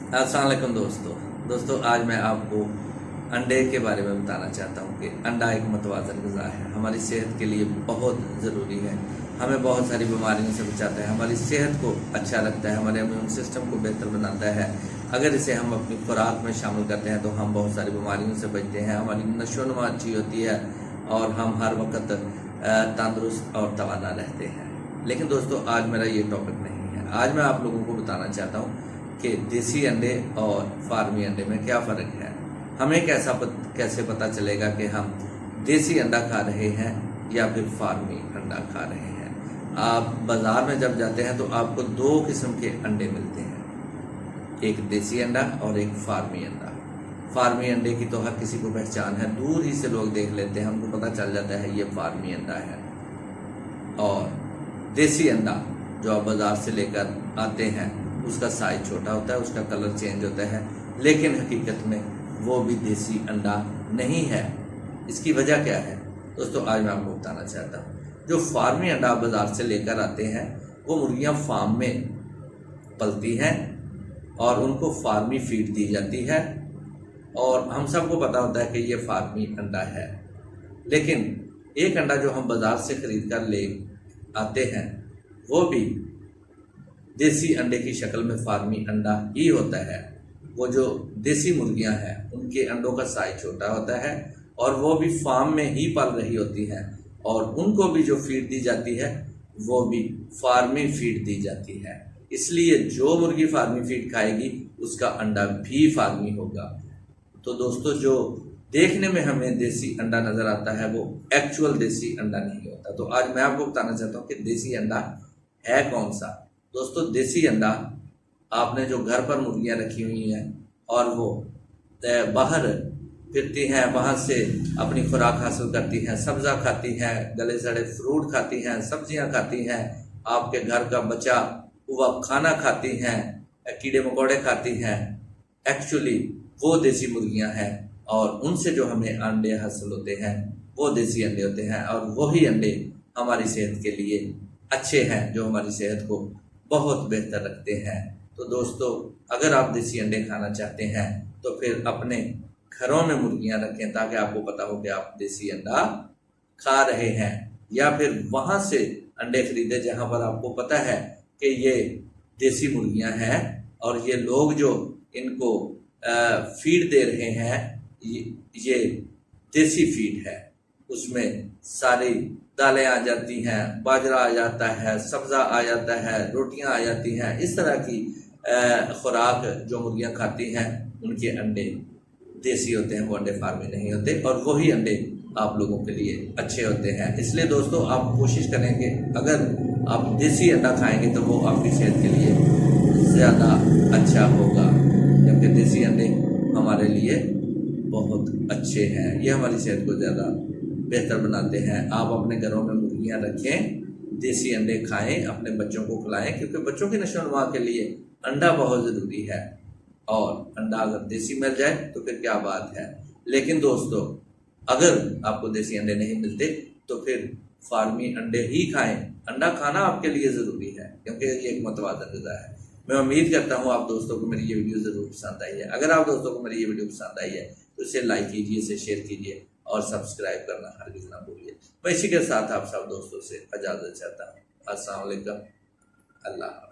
अस्सलाम वालेकुम दोस्तों आज मैं आपको अंडे के बारे में बताना चाहता हूँ कि अंडा एक मुतवाज़िन ग़िज़ा है, हमारी सेहत के लिए बहुत ज़रूरी है। हमें बहुत सारी बीमारियों से बचाता है, हमारी सेहत को अच्छा रखता है, हमारे इम्यून सिस्टम को बेहतर बनाता है। अगर इसे हम अपनी खुराक में शामिल करते हैं तो हम बहुत सारी बीमारियों से बचते हैं, हमारी नशोनुमा अच्छी होती है और हम हर वक्त तंदुरुस्त और तवाना रहते हैं। लेकिन दोस्तों आज मेरा ये टॉपिक नहीं है। आज मैं आप लोगों को बताना चाहता हूँ कि देसी अंडे और फार्मी अंडे में क्या फ़र्क है। हमें कैसे पता चलेगा कि हम देसी अंडा खा रहे हैं या फिर फार्मी अंडा खा रहे हैं। आप बाज़ार में जब जाते हैं तो आपको दो किस्म के अंडे मिलते हैं, एक देसी अंडा और एक फार्मी अंडा। फार्मी अंडे की तो हर किसी को पहचान है, दूर ही से लोग देख लेते हैं, उनको पता चल जाता है ये फार्मी अंडा है। और देसी अंडा जो आप बाज़ार से लेकर आते हैं उसका साइज छोटा होता है, उसका कलर चेंज होता है, लेकिन हकीकत में वो भी देसी अंडा नहीं है। इसकी वजह क्या है दोस्तों, आज मैं आपको बताना चाहता हूँ। जो फार्मी अंडा आप बाज़ार से लेकर आते हैं वो मुर्गियाँ फार्म में पलती हैं और उनको फार्मी फीड दी जाती है और हम सबको पता होता है कि ये फार्मी अंडा है। लेकिन एक अंडा जो हम बाज़ार से ख़रीद कर ले आते हैं वो भी देसी अंडे की शक्ल में फार्मी अंडा ही होता है। वो जो देसी मुर्गियां हैं उनके अंडों का साइज छोटा होता है और वो भी फार्म में ही पल रही होती हैं और उनको भी जो फीड दी जाती है वो भी फार्मी फीड दी जाती है। इसलिए जो मुर्गी फार्मी फीड खाएगी उसका अंडा भी फार्मी होगा। तो दोस्तों जो देखने में हमें देसी अंडा नज़र आता है वो एक्चुअल देसी अंडा नहीं होता। तो आज मैं आपको बताना चाहता हूँ कि देसी अंडा है कौन सा। दोस्तों देसी अंडा आपने जो घर पर मुर्गियां रखी हुई हैं और वो बाहर फिरती हैं, वहाँ से अपनी खुराक हासिल करती हैं, सब्ज़ा खाती हैं, गले सड़े फ्रूट खाती हैं, सब्जियां खाती हैं, आपके घर का बचा हुआ खाना खाती हैं, कीड़े मकोड़े खाती हैं। एक्चुअली वो देसी मुर्गियां हैं और उनसे जो हमें अंडे हासिल होते हैं वो देसी अंडे होते हैं और वही अंडे हमारी सेहत के लिए अच्छे हैं, जो हमारी सेहत को बहुत बेहतर रखते हैं। तो दोस्तों अगर आप देसी अंडे खाना चाहते हैं तो फिर अपने घरों में मुर्गियां रखें ताकि आपको पता हो कि आप देसी अंडा खा रहे हैं, या फिर वहां से अंडे खरीदे जहां पर आपको पता है कि ये देसी मुर्गियां हैं और ये लोग जो इनको फीड दे रहे हैं ये देसी फीड है। उसमें सारी दालें आ जाती हैं, बाजरा आ जाता है, सब्ज़ा आ जाता है, रोटियां आ जाती हैं। इस तरह की खुराक जो मुर्गियां खाती हैं उनके अंडे देसी होते हैं, वो अंडे फार्मी नहीं होते और वही अंडे आप लोगों के लिए अच्छे होते हैं। इसलिए दोस्तों आप कोशिश करें कि अगर आप देसी अंडा खाएंगे तो वो आपकी सेहत के लिए ज़्यादा अच्छा होगा, क्योंकि देसी अंडे हमारे लिए बहुत अच्छे हैं, ये हमारी सेहत को ज़्यादा बेहतर बनाते हैं। आप अपने घरों में मुर्गियां रखें, देसी अंडे खाएं, अपने बच्चों को खिलाएं, क्योंकि बच्चों की नशोनुमा के लिए अंडा बहुत ज़रूरी है और अंडा अगर देसी मिल जाए तो फिर क्या बात है। लेकिन दोस्तों अगर आपको देसी अंडे नहीं मिलते तो फिर फार्मी अंडे ही खाएं। अंडा खाना आपके लिए ज़रूरी है क्योंकि ये एक मुतवाज़िन ग़िज़ा है। मैं उम्मीद करता हूँ आप दोस्तों को मेरी ये वीडियो ज़रूर पसंद आई है। अगर आप दोस्तों को मेरी ये वीडियो पसंद आई है तो इसे लाइक कीजिए, इसे शेयर कीजिए और सब्सक्राइब करना हरगिज़ ना भूलिए। मैं इसी के साथ आप सब दोस्तों से इजाज़त चाहता हूँ। अस्सलाम वालेकुम, अल्लाह।